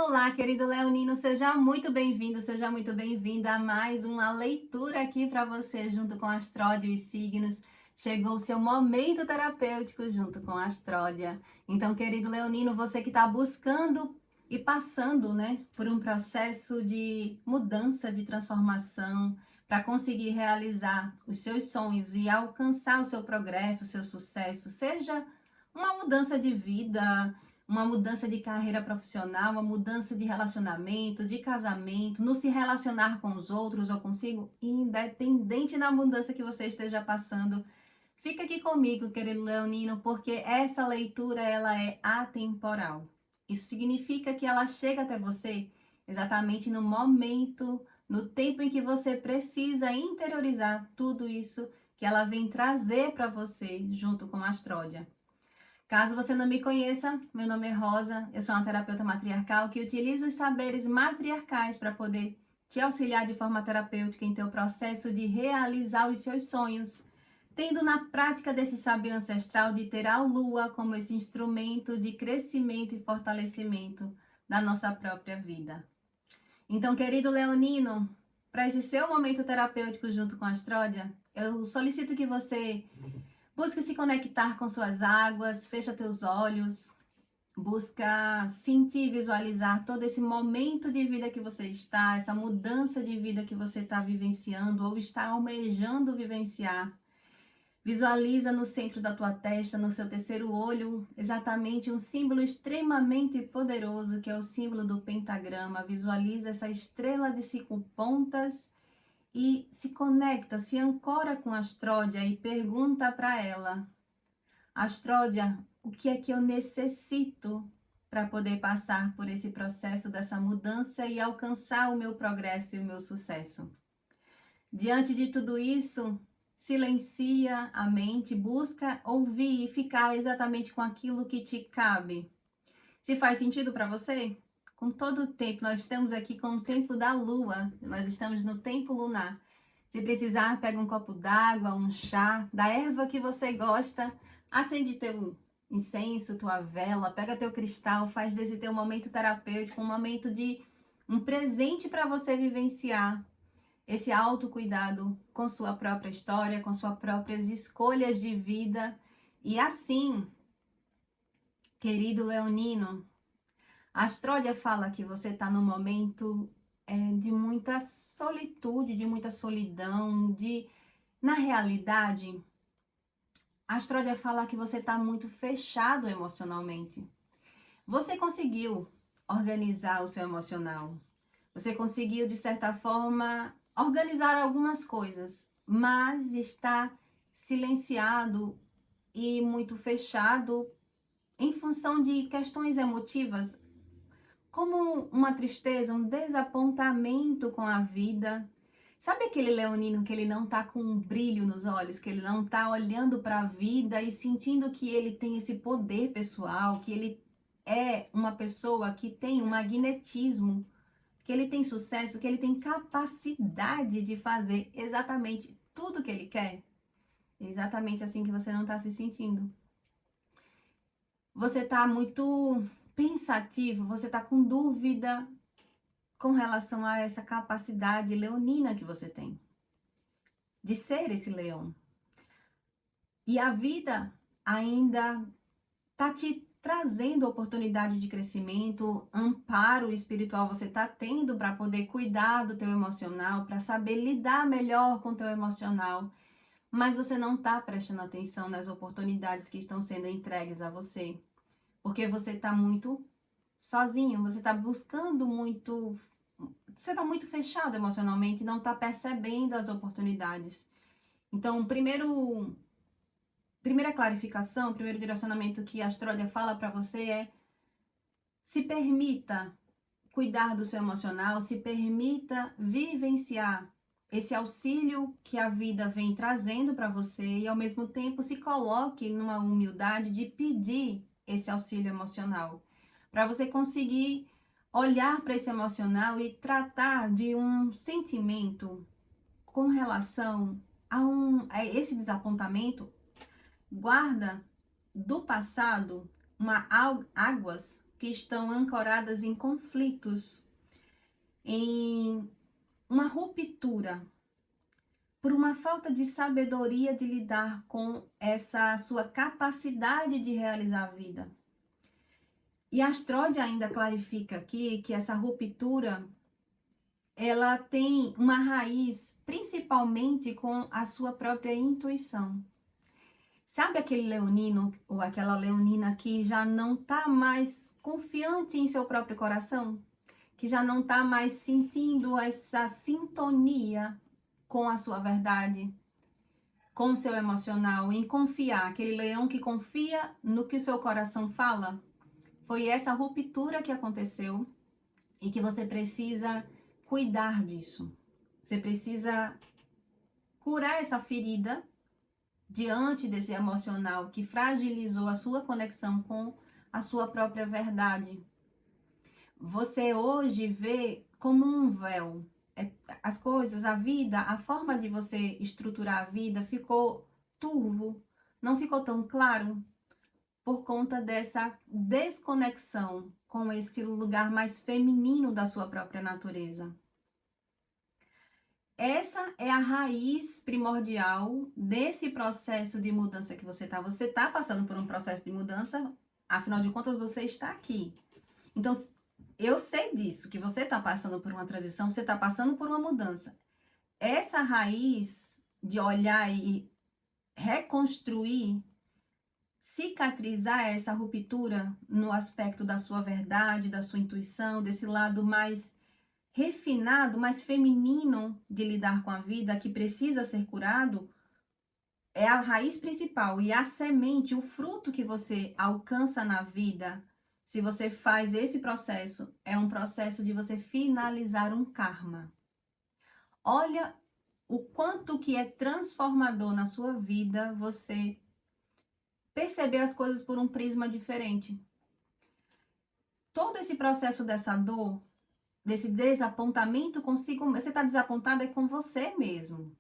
Olá, querido Leonino, seja muito bem-vindo, seja muito bem-vinda a mais uma leitura aqui para você, junto com Astródia e os signos. Chegou o seu momento terapêutico junto com a Astródia. Então, querido Leonino, você que está buscando e passando, né, por um processo de mudança, de transformação, para conseguir realizar os seus sonhos e alcançar o seu progresso, o seu sucesso, seja uma mudança de vida, uma mudança de carreira profissional, uma mudança de relacionamento, de casamento, no se relacionar com os outros ou consigo, independente da mudança que você esteja passando. Fica aqui comigo, querido Leonino, porque essa leitura ela é atemporal. Isso significa que ela chega até você exatamente no momento, no tempo em que você precisa interiorizar tudo isso que ela vem trazer para você junto com a Astródia. Caso você não me conheça, meu nome é Rosa, eu sou uma terapeuta matriarcal que utiliza os saberes matriarcais para poder te auxiliar de forma terapêutica em teu processo de realizar os seus sonhos, tendo na prática desse saber ancestral de ter a lua como esse instrumento de crescimento e fortalecimento da nossa própria vida. Então, querido Leonino, para esse seu momento terapêutico junto com a Astródia, eu solicito que você busque se conectar com suas águas, fecha teus olhos, busca sentir e visualizar todo esse momento de vida que você está, essa mudança de vida que você está vivenciando ou está almejando vivenciar. Visualiza no centro da tua testa, no seu terceiro olho, exatamente um símbolo extremamente poderoso que é o símbolo do pentagrama. Visualiza essa estrela de 5 pontas e se conecta, se ancora com a Astródia e pergunta para ela: Astródia, o que é que eu necessito para poder passar por esse processo dessa mudança e alcançar o meu progresso e o meu sucesso? Diante de tudo isso, silencia a mente, busca ouvir e ficar exatamente com aquilo que te cabe. Se faz sentido para você? Com todo o tempo, nós estamos aqui com o tempo da lua, nós estamos no tempo lunar. Se precisar, pega um copo d'água, um chá, da erva que você gosta, acende teu incenso, tua vela, pega teu cristal, faz desse teu momento terapêutico um momento de um presente para você vivenciar esse autocuidado com sua própria história, com suas próprias escolhas de vida. E assim, querido Leonino, a Astródia fala que você está num momento de muita solitude, de muita solidão, na realidade, a Astródia fala que você está muito fechado emocionalmente. Você conseguiu organizar o seu emocional. Você conseguiu, de certa forma, organizar algumas coisas, mas está silenciado e muito fechado em função de questões emotivas, como uma tristeza, um desapontamento com a vida. Sabe aquele leonino que ele não tá com um brilho nos olhos, que ele não tá olhando para a vida e sentindo que ele tem esse poder pessoal, que ele é uma pessoa que tem um magnetismo, que ele tem sucesso, que ele tem capacidade de fazer exatamente tudo que ele quer? É exatamente assim que você não tá se sentindo. Você tá muito pensativo, você tá com dúvida com relação a essa capacidade leonina que você tem de ser esse leão. E a vida ainda tá te trazendo oportunidade de crescimento, amparo espiritual você tá tendo para poder cuidar do teu emocional, para saber lidar melhor com o teu emocional, mas você não tá prestando atenção nas oportunidades que estão sendo entregues a você, porque você tá muito sozinho, você tá buscando muito, você tá muito fechado emocionalmente, não tá percebendo as oportunidades. Então, primeira clarificação, primeiro direcionamento que a Astródia fala para você é: se permita cuidar do seu emocional, se permita vivenciar esse auxílio que a vida vem trazendo para você e ao mesmo tempo se coloque numa humildade de pedir esse auxílio emocional, para você conseguir olhar para esse emocional e tratar de um sentimento com relação a esse desapontamento. Guarda do passado águas que estão ancoradas em conflitos, em uma ruptura, por uma falta de sabedoria de lidar com essa sua capacidade de realizar a vida. E Astrode ainda clarifica aqui que essa ruptura, ela tem uma raiz principalmente com a sua própria intuição. Sabe aquele leonino ou aquela leonina que já não está mais confiante em seu próprio coração? Que já não está mais sentindo essa sintonia com a sua verdade, com o seu emocional, em confiar. Aquele leão que confia no que o seu coração fala. Foi essa ruptura que aconteceu e que você precisa cuidar disso. Você precisa curar essa ferida diante desse emocional que fragilizou a sua conexão com a sua própria verdade. Você hoje vê como um véu. As coisas, a vida, a forma de você estruturar a vida ficou turvo, não ficou tão claro por conta dessa desconexão com esse lugar mais feminino da sua própria natureza. Essa é a raiz primordial desse processo de mudança que você está. Você está passando por um processo de mudança, afinal de contas você está aqui. Então, eu sei disso, que você está passando por uma transição, você está passando por uma mudança. Essa raiz de olhar e reconstruir, cicatrizar essa ruptura no aspecto da sua verdade, da sua intuição, desse lado mais refinado, mais feminino de lidar com a vida, que precisa ser curado, é a raiz principal. E a semente, o fruto que você alcança na vida, se você faz esse processo, é um processo de você finalizar um karma. Olha o quanto que é transformador na sua vida você perceber as coisas por um prisma diferente. Todo esse processo dessa dor, desse desapontamento consigo, você está desapontado é com você mesmo.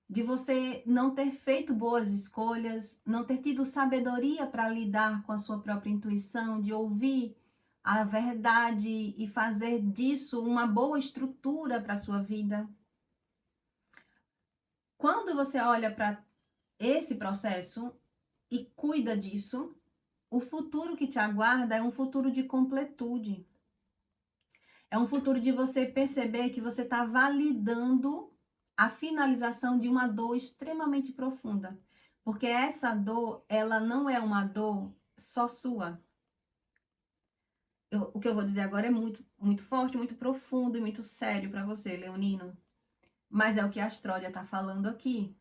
De você não ter feito boas escolhas, não ter tido sabedoria para lidar com a sua própria intuição, de ouvir a verdade e fazer disso uma boa estrutura para a sua vida. Quando você olha para esse processo e cuida disso, o futuro que te aguarda é um futuro de completude. É um futuro de você perceber que você está validando a finalização de uma dor extremamente profunda. Porque essa dor, ela não é uma dor só sua. O que eu vou dizer agora é muito, muito forte, muito profundo e muito sério para você, leonino. Mas é o que a Astródia está falando aqui.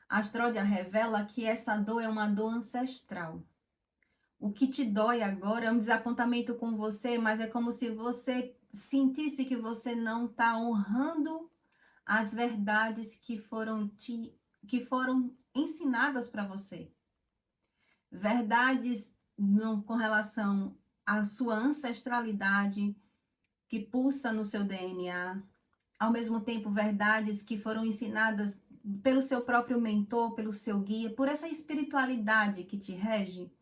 A Astródia revela que essa dor é uma dor ancestral. O que te dói agora é um desapontamento com você, mas é como se você sentisse que você não está honrando as verdades que foram ensinadas para você. Verdades com relação à sua ancestralidade que pulsa no seu DNA. Ao mesmo tempo, verdades que foram ensinadas pelo seu próprio mentor, pelo seu guia, por essa espiritualidade que te rege.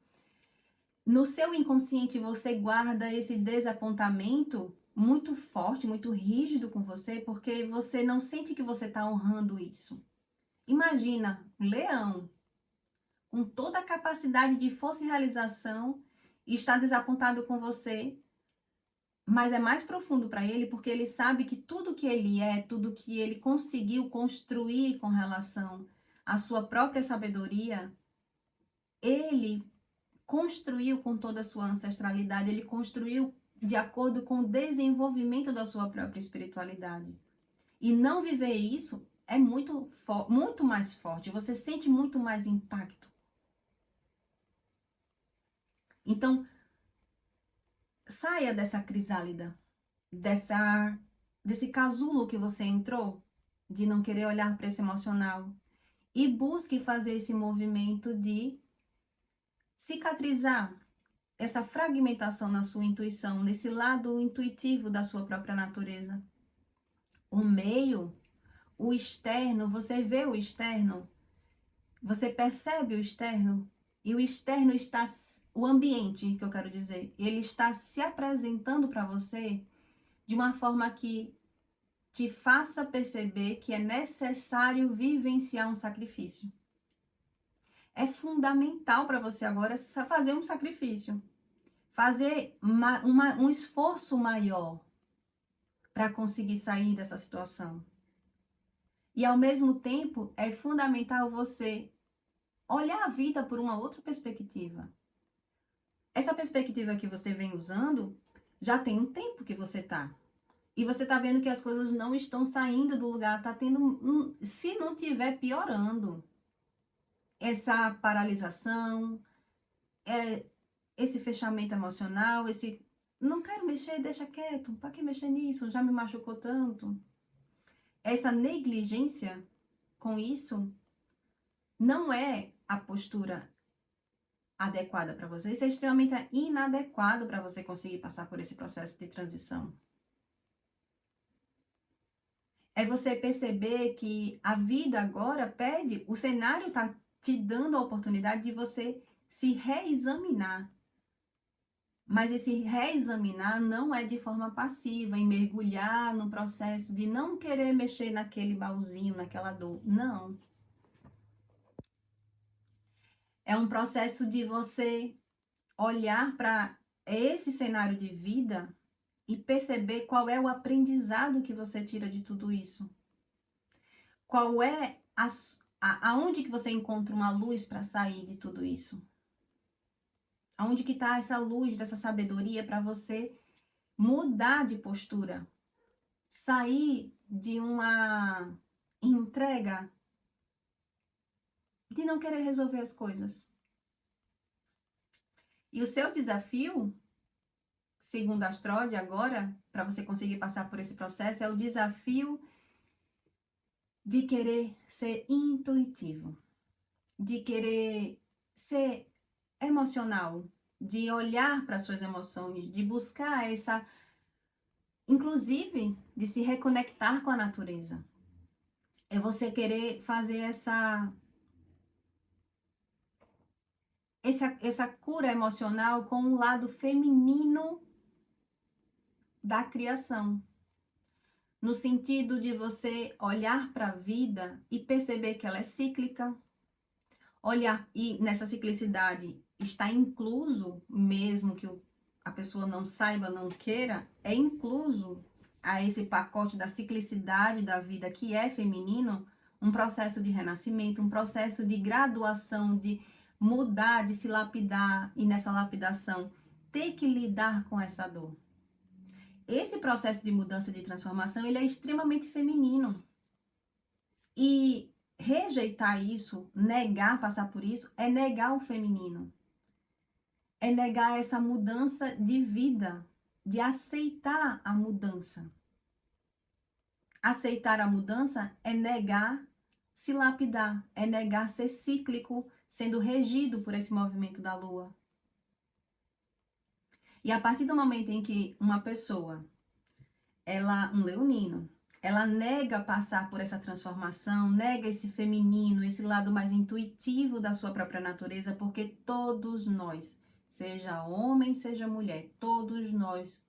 No seu inconsciente, você guarda esse desapontamento muito forte, muito rígido com você, porque você não sente que você está honrando isso. Imagina, um leão, com toda a capacidade de força e realização, e está desapontado com você, mas é mais profundo para ele, porque ele sabe que tudo que ele é, tudo que ele conseguiu construir com relação à sua própria sabedoria, ele construiu com toda a sua ancestralidade, ele construiu de acordo com o desenvolvimento da sua própria espiritualidade. E não viver isso é muito mais forte, você sente muito mais impacto. Então, saia dessa crisálida, desse casulo que você entrou, de não querer olhar para esse emocional, e busque fazer esse movimento de cicatrizar essa fragmentação na sua intuição, nesse lado intuitivo da sua própria natureza. O meio, o externo, você vê o externo, você percebe o externo, e o externo está o ambiente, que eu quero dizer, ele está se apresentando para você de uma forma que te faça perceber que é necessário vivenciar um sacrifício. É fundamental para você agora fazer um sacrifício, fazer um esforço maior para conseguir sair dessa situação. E ao mesmo tempo, é fundamental você olhar a vida por uma outra perspectiva. Essa perspectiva que você vem usando já tem um tempo que você tá. E você tá vendo que as coisas não estão saindo do lugar, tá tendo, se não tiver piorando, essa paralisação, esse fechamento emocional, esse não quero mexer, deixa quieto, para que mexer nisso? Já me machucou tanto. Essa negligência com isso não é a postura adequada para você. Isso é extremamente inadequado para você conseguir passar por esse processo de transição. É você perceber que a vida agora pede, o cenário está te dando a oportunidade de você se reexaminar. Mas esse reexaminar não é de forma passiva, em mergulhar no processo de não querer mexer naquele baúzinho, naquela dor. Não. É um processo de você olhar para esse cenário de vida e perceber qual é o aprendizado que você tira de tudo isso. Qual é aonde que você encontra uma luz para sair de tudo isso? Aonde que está essa luz, dessa sabedoria para você mudar de postura? Sair de uma entrega de não querer resolver as coisas. E o seu desafio, segundo a Astrode agora, para você conseguir passar por esse processo, é o desafio de querer ser intuitivo, de querer ser emocional, de olhar para suas emoções, de buscar essa, inclusive, de se reconectar com a natureza. É você querer fazer essa cura emocional com o lado feminino da criação. No sentido de você olhar para a vida e perceber que ela é cíclica. Olhar, e nessa ciclicidade está incluso, mesmo que a pessoa não saiba, não queira, é incluso a esse pacote da ciclicidade da vida que é feminino, um processo de renascimento, um processo de graduação, de mudar, de se lapidar e nessa lapidação ter que lidar com essa dor. Esse processo de mudança, de transformação, ele é extremamente feminino. E rejeitar isso, negar passar por isso, é negar o feminino. É negar essa mudança de vida, de aceitar a mudança. Aceitar a mudança é negar se lapidar, é negar ser cíclico, sendo regido por esse movimento da lua. E a partir do momento em que uma pessoa, um leonino, ela nega passar por essa transformação, nega esse feminino, esse lado mais intuitivo da sua própria natureza, porque todos nós, seja homem, seja mulher, todos nós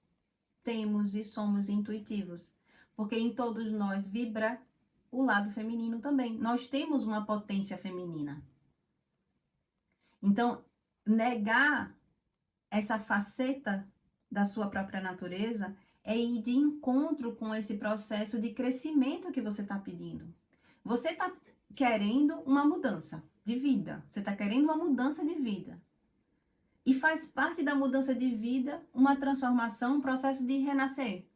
temos e somos intuitivos, porque em todos nós vibra o lado feminino também. Nós temos uma potência feminina. Então, negar essa faceta da sua própria natureza é ir de encontro com esse processo de crescimento que você está pedindo. Você está querendo uma mudança de vida. Você está querendo uma mudança de vida. E faz parte da mudança de vida uma transformação, um processo de renascer,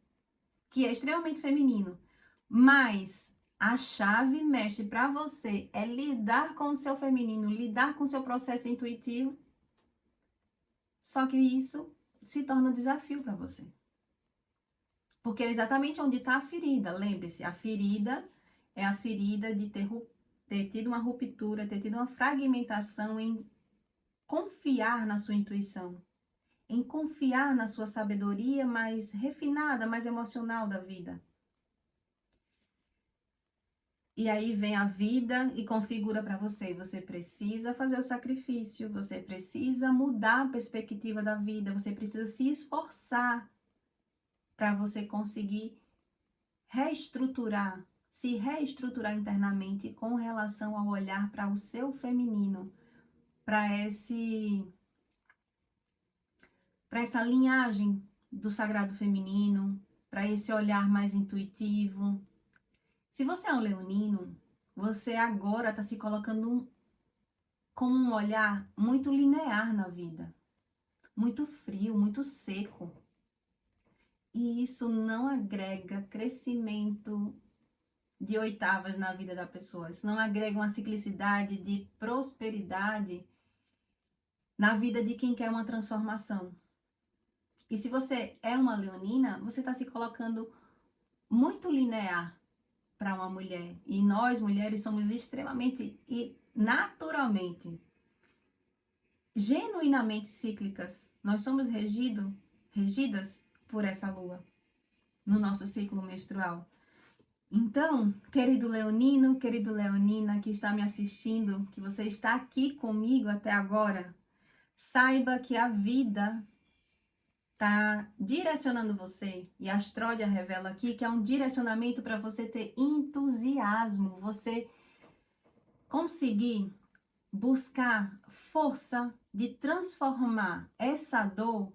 que é extremamente feminino. Mas a chave mestre para você é lidar com o seu feminino, lidar com o seu processo intuitivo. Só que isso se torna um desafio para você. Porque é exatamente onde está a ferida. Lembre-se, a ferida é a ferida de ter tido uma ruptura, ter tido uma fragmentação em confiar na sua intuição, em confiar na sua sabedoria mais refinada, mais emocional da vida. E aí vem a vida e configura para você. Você precisa fazer o sacrifício, você precisa mudar a perspectiva da vida, você precisa se esforçar para você conseguir reestruturar, se reestruturar internamente com relação ao olhar para o seu feminino, para essa linhagem do sagrado feminino, para esse olhar mais intuitivo. Se você é um leonino, você agora está se colocando com um olhar muito linear na vida, muito frio, muito seco. E isso não agrega crescimento de oitavas na vida da pessoa. Isso não agrega uma ciclicidade de prosperidade na vida de quem quer uma transformação. E se você é uma leonina, você está se colocando muito linear para uma mulher. E nós, mulheres, somos extremamente e naturalmente, genuinamente cíclicas. Nós somos regidas por essa lua no nosso ciclo menstrual. Então, querido leonino, querido leonina que está me assistindo, que você está aqui comigo até agora, saiba que a vida está direcionando você, e a Astródia revela aqui que é um direcionamento para você ter entusiasmo, você conseguir buscar força de transformar essa dor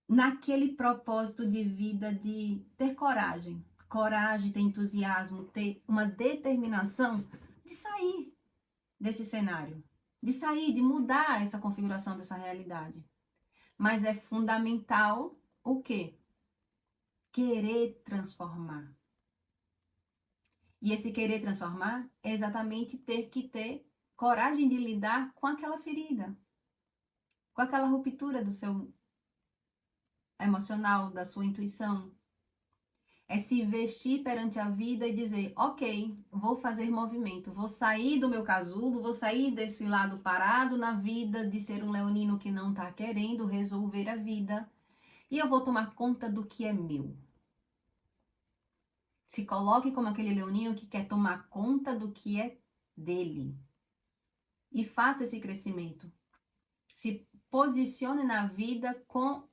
naquele propósito de vida de ter coragem, ter entusiasmo, ter uma determinação de sair desse cenário, de sair, de mudar essa configuração dessa realidade. Mas é fundamental o quê? Querer transformar. E esse querer transformar é exatamente ter que ter coragem de lidar com aquela ferida, com aquela ruptura do seu emocional, da sua intuição. É se vestir perante a vida e dizer, ok, vou fazer movimento, vou sair do meu casulo, vou sair desse lado parado na vida, de ser um leonino que não está querendo resolver a vida, e eu vou tomar conta do que é meu. Se coloque como aquele leonino que quer tomar conta do que é dele. E faça esse crescimento. Se posicione na vida com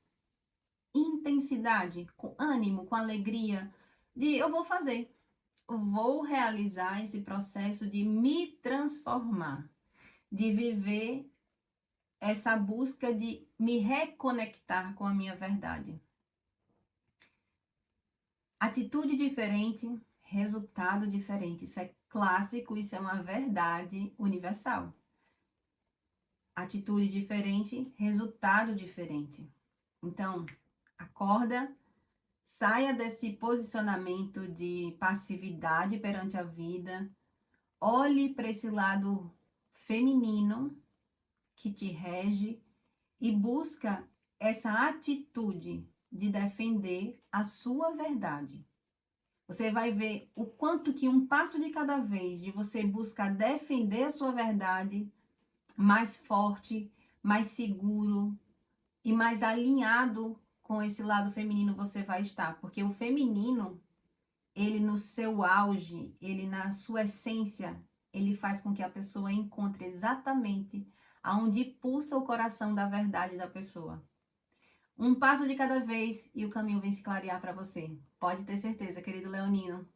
intensidade, com ânimo, com alegria, de eu vou fazer, eu vou realizar esse processo de me transformar, de viver essa busca de me reconectar com a minha verdade. Atitude diferente, resultado diferente. Isso é clássico, isso é uma verdade universal. Atitude diferente, resultado diferente. Então, acorda, saia desse posicionamento de passividade perante a vida, olhe para esse lado feminino que te rege e busca essa atitude de defender a sua verdade. Você vai ver o quanto que um passo de cada vez de você buscar defender a sua verdade, mais forte, mais seguro e mais alinhado com esse lado feminino você vai estar. Porque o feminino, ele no seu auge, ele na sua essência, ele faz com que a pessoa encontre exatamente aonde pulsa o coração da verdade da pessoa. Um passo de cada vez e o caminho vem se clarear para você. Pode ter certeza, querido leonino.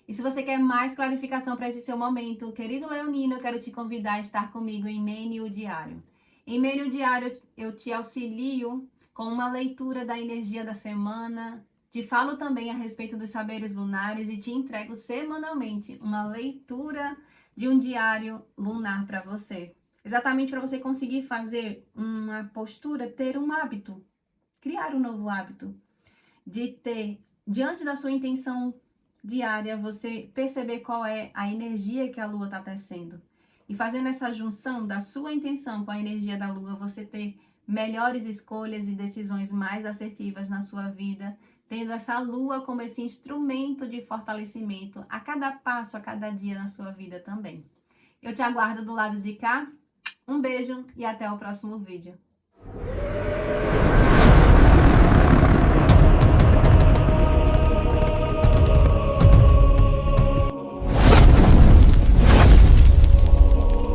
E se você quer mais clarificação para esse seu momento, querido leonino, eu quero te convidar a estar comigo em Mênio Diário. Em Mênio Diário, eu te auxilio com uma leitura da energia da semana, te falo também a respeito dos saberes lunares e te entrego semanalmente uma leitura de um diário lunar para você. Exatamente para você conseguir fazer uma postura, ter um hábito, criar um novo hábito, de ter, diante da sua intenção diária, você perceber qual é a energia que a lua está tecendo. E fazendo essa junção da sua intenção com a energia da lua, você ter melhores escolhas e decisões mais assertivas na sua vida, tendo essa lua como esse instrumento de fortalecimento a cada passo, a cada dia na sua vida também. Eu te aguardo do lado de cá. Um beijo e até o próximo vídeo.